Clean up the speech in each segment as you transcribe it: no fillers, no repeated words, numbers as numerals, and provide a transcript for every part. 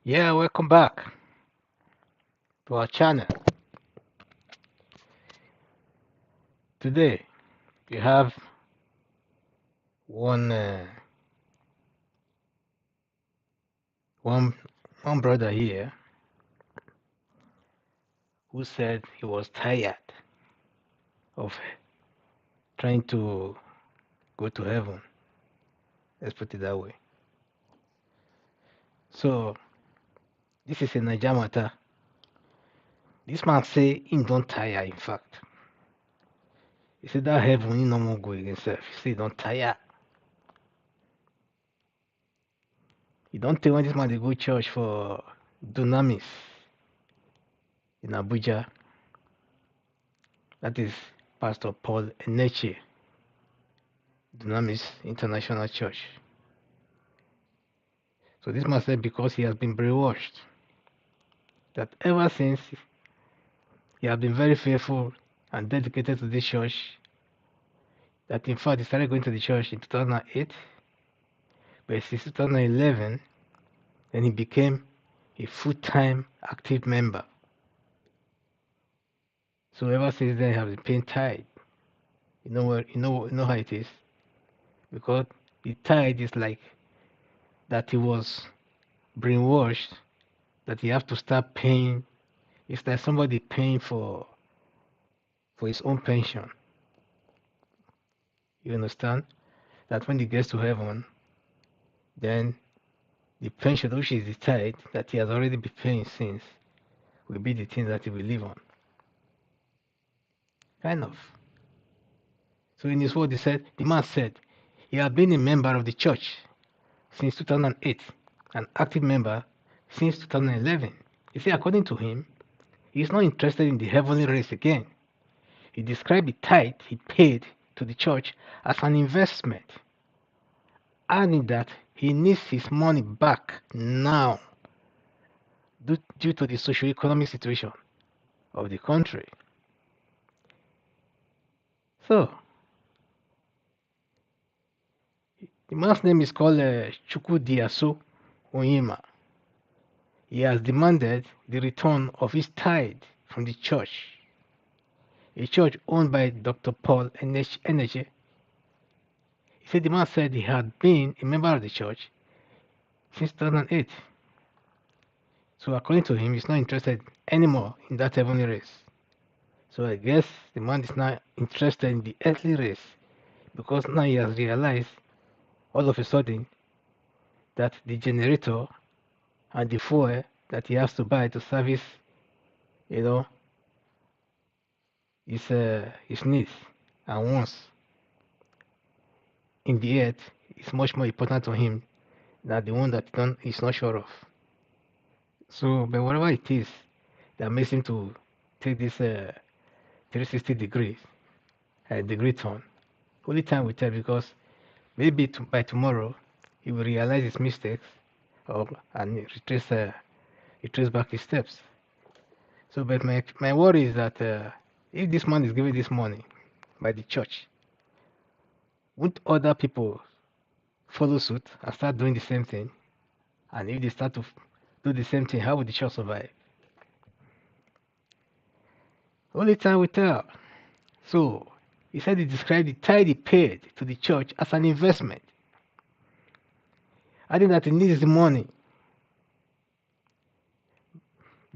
Yeah, welcome back to our channel. Today we have one one one brother here who said he was tired of trying to go to heaven. Let's put it that way. So this is a Niger matter. This man say he don't tire. In fact, he said that heaven he no more go again. Self. He say he don't tire. He don't tell when this man they go church for Dunamis in Abuja. That is Pastor Paul Eneche, Dunamis International Church. So this man said because he has been brainwashed, that ever since he has been very faithful and dedicated to this church, that in fact he started going to the church in 2008, but since 2011, then he became a full-time active member. So ever since then, he has been paying tithe. You know how it is, because the tithe is like that he was brainwashed that he have to start paying. It's like somebody paying for his own pension. You understand? That when he gets to heaven, then the pension, which is the tithe that he has already been paying since, will be the thing that he will live on. Kind of. So in his word, the man said, he had been a member of the church since 2008, an active member since 2011. He said, according to him, he is not interested in the heavenly race again. He described the tithe he paid to the church as an investment, adding that he needs his money back now due to the socio-economic situation of the country. So, the man's name is called Chukwudiaso Onyema. He has demanded the return of his tithe from the church, a church owned by Dr. Paul Eneche. He said the man said he had been a member of the church since 2008. So according to him, he's not interested anymore in that heavenly race. So I guess the man is not interested in the earthly race because now he has realized all of a sudden that the generator and the fuel that he has to buy to service, you know, his needs and wants in the earth is much more important to him than the one that he's not sure of. So, but whatever it is that makes him to take this 360 degree turn, only time will tell because maybe by tomorrow he will realize his mistakes and retrace back his steps. So, but my worry is that if this man is given this money by the church, won't other people follow suit and start doing the same thing? And if they start to do the same thing, how will the church survive? Only time will tell. So, he said he described the tithe he paid to the church as an investment, adding that he needs the money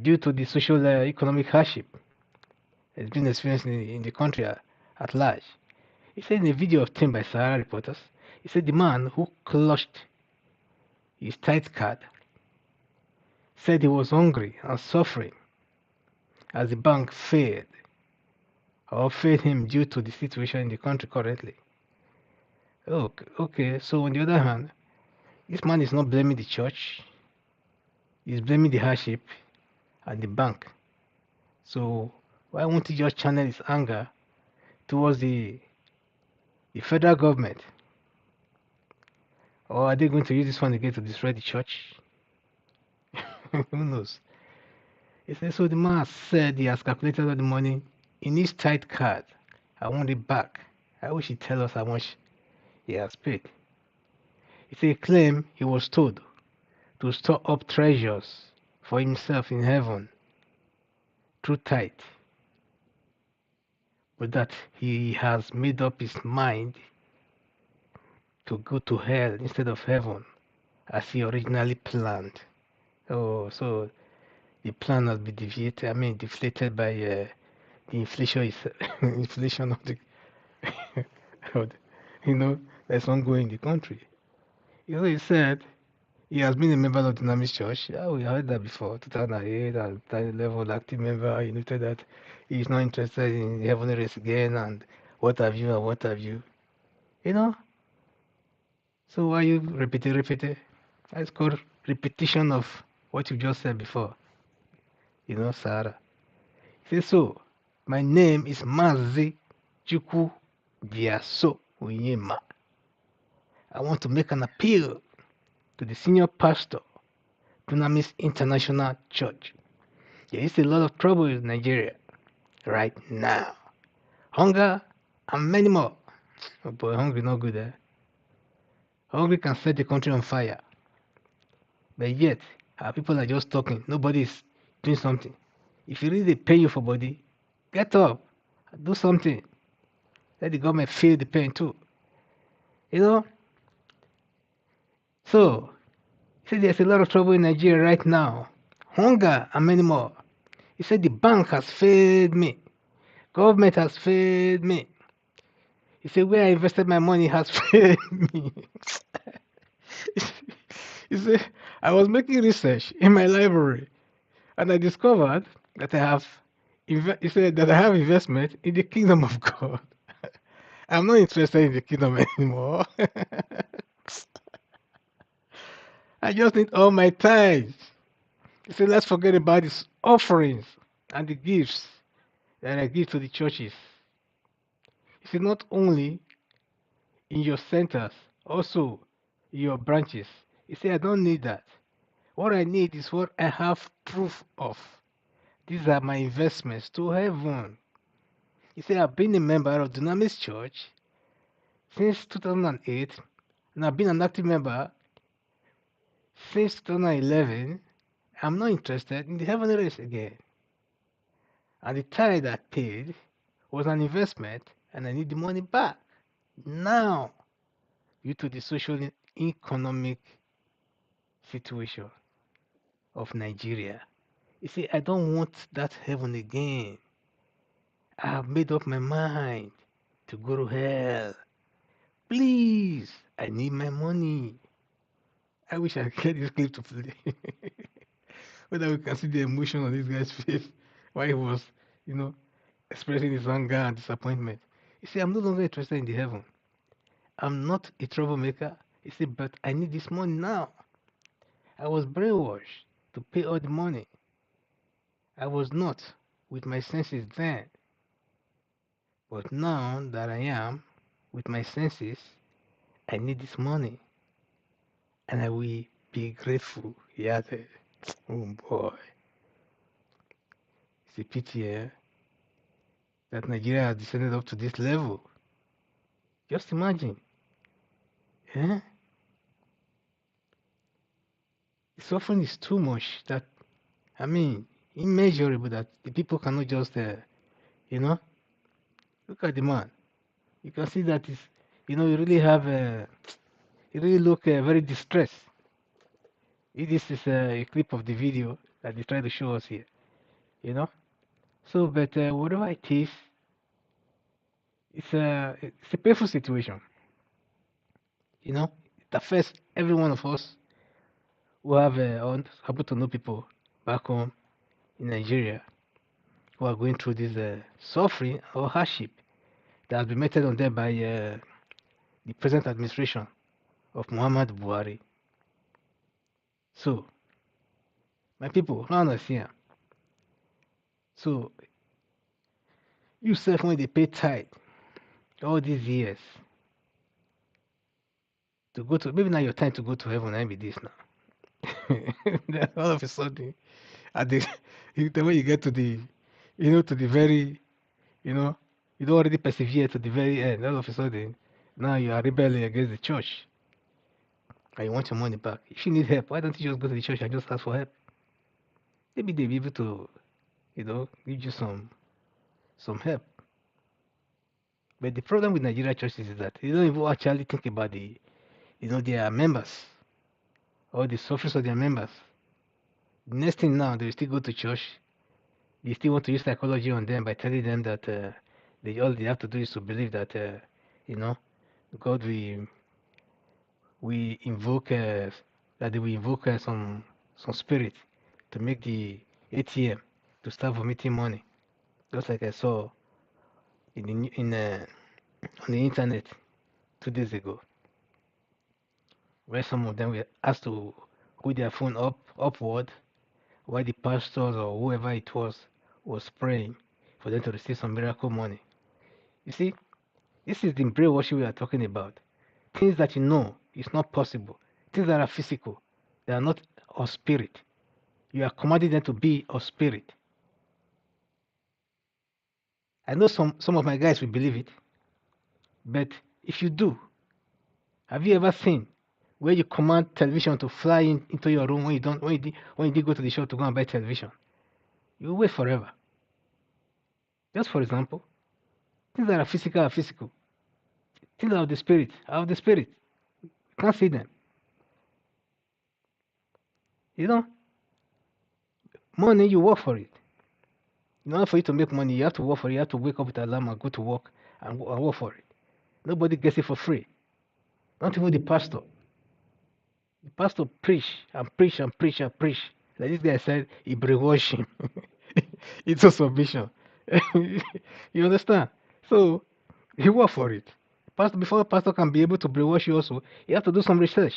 due to the social economic hardship that's been experienced in the country at large. He said in a video obtained by Sahara reporters, he said the man who clutched his tithe card said he was hungry and suffering as the bank failed him due to the situation in the country currently. Okay, so on the other hand, this man is not blaming the church, he's blaming the hardship and the bank. So why won't he just channel his anger towards the federal government? Or are they going to use this one again to destroy the church? Who knows? He said, so the man said he has calculated all the money in his tithe card. I want it back. I wish he'd tell us how much he has paid. It's a claim he was told to store up treasures for himself in heaven through tithe, but that he has made up his mind to go to hell instead of heaven as he originally planned. Oh, so the plan has been deviated, deflated by the inflation is inflation of the, of the- that's ongoing in the country. He said he has been a member of the Dynamic Church. Yeah, we heard that before, 2008, and that level active member. He noted that he is not interested in the heavenly race again, and what have you, and what have you. You know, so why you repeat? That's called repetition of what you just said before. Sarah. He says, so, my name is Mazi Chukwu Diaso Onyema. I want to make an appeal to the senior pastor, Dunamis International Church. There is a lot of trouble in Nigeria right now. Hunger and many more. Oh boy, hungry not good, eh? Hungry can set the country on fire. But yet, our people are just talking. Nobody is doing something. If you really pay you for body, get up, do something. Let the government feel the pain too. You know? So, he said there's a lot of trouble in Nigeria right now. Hunger and many more. He said the bank has failed me. Government has failed me. He said where I invested my money has failed me. He said I was making research in my library and I discovered that he said that I have investment in the kingdom of God. I'm not interested in the kingdom anymore. I just need all my tithes. He said, let's forget about these offerings and the gifts that I give to the churches. He said, not only in your centers, also in your branches. He said, I don't need that. What I need is what I have proof of. These are my investments to heaven. He said, I've been a member of Dunamis Church since 2008, and I've been an active member since 2011. I'm not interested in the heavenly race again. And the tithe I paid was an investment, and I need the money back now due to the social and economic situation of Nigeria. You see, I don't want that heaven again. I have made up my mind to go to hell. Please, I need my money. I wish I could get this clip to play. Whether we can see the emotion on this guy's face while he was, you know, expressing his anger and disappointment. You see, I'm no longer interested in the heaven. I'm not a troublemaker. You see, but I need this money now. I was brainwashed to pay all the money. I was not with my senses then. But now that I am with my senses, I need this money. And I will be grateful. He added, oh boy. It's a pity that Nigeria has descended up to this level. Just imagine. Eh? The suffering is too much that, immeasurable that the people cannot just, look at the man. You can see that is, you really have, you really look very distressed. This is a clip of the video that they try to show us here, you know. So, but whatever it is, it's a painful situation, you know. It affects every one of us who have happen to know people back home in Nigeria who are going through this suffering or hardship that has been meted on them by the present administration of Muhammad Buhari. So, my people, round us here. So, you self when they pay tithe all these years to go to, maybe now your time to go to heaven, and be this now. Then all of a sudden, at the way you get to the, to the very, you know, you don't already persevere to the very end. All of a sudden, now you are rebelling against the church. and you want your money back. If you need help, why don't you just go to the church and just ask for help? Maybe they'll be able to, give you some help. But the problem with Nigeria churches is that they don't even actually think about their members or the sufferings of their members. The next thing now, they still go to church. They still want to use psychology on them by telling them that all they have to do is to believe that, you know, God we invoke that they will invoke some spirit to make the ATM to start vomiting money, just like I saw in on the internet 2 days ago, where some of them were asked to hold their phone upward while the pastors or whoever it was praying for them to receive some miracle money. You see, this is the brainwashing we are talking about. Things that you know is not possible, things that are physical, they are not of spirit. You are commanding them to be of spirit. I know some of my guys will believe it, but if you do, have you ever seen where you command television to fly into your room when you don't when you did go to the shop to go and buy television? You wait forever. Just for example, things that are physical are physical. Things of the spirit are of the spirit. You can't see them. You know, money you work for it. In order for you to make money, you have to work for it. You have to wake up with alarm and go to work and work for it. Nobody gets it for free. Not even the pastor. The pastor preach and preach and preach and preach. Like this guy said, he brainwash him into submission. You understand? So he work for it. Pastor, before a pastor can be able to brainwash you also, you have to do some research.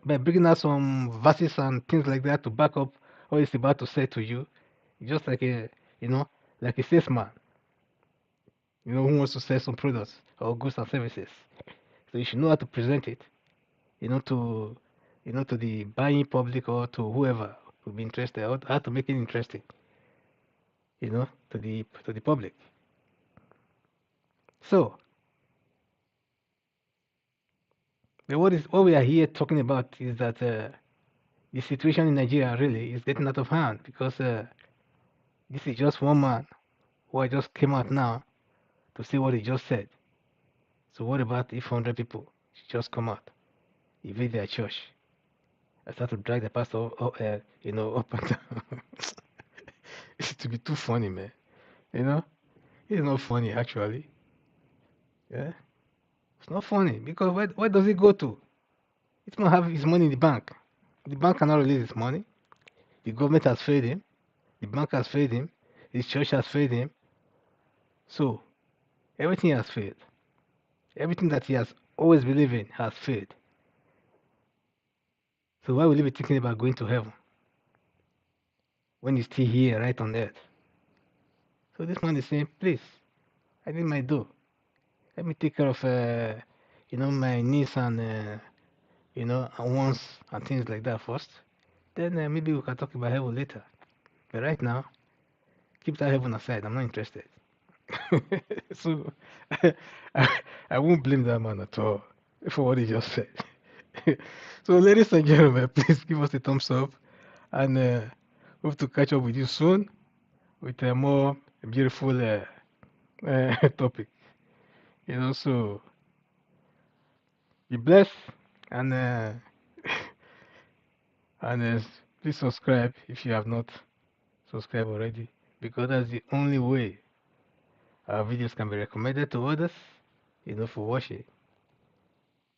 By bringing out some verses and things like that to back up what he's about to say to you. Just like you know, like a salesman, who wants to sell some products or goods and services. So you should know how to present it, to to the buying public or to whoever will be interested, or how to make it interesting, to the public. So, what we are here talking about is that the situation in Nigeria really is getting out of hand because this is just one man who I just came out now to say what he just said. So what about if 100 people just come out, invade their church, and start to drag the pastor, up and down? It's to be too funny, man. You know, it's not funny actually. Yeah, it's not funny because where does it go to? It not have his money in the bank. The bank cannot release his money. The government has failed him. The bank has failed him. His church has failed him. So everything has failed. Everything that he has always believed in has failed. So why will he be thinking about going to heaven when he's still here, right on earth? So this man is saying, please, I need my dough. Let me take care of, my niece and, and wants and things like that first. Then maybe we can talk about heaven later. But right now, keep that heaven aside. I'm not interested. So I won't blame that man at all for what he just said. So, ladies and gentlemen, please give us a thumbs up and hope to catch up with you soon with a more beautiful topic. So be blessed and and please subscribe if you have not subscribed already, because that's the only way our videos can be recommended to others, for watching.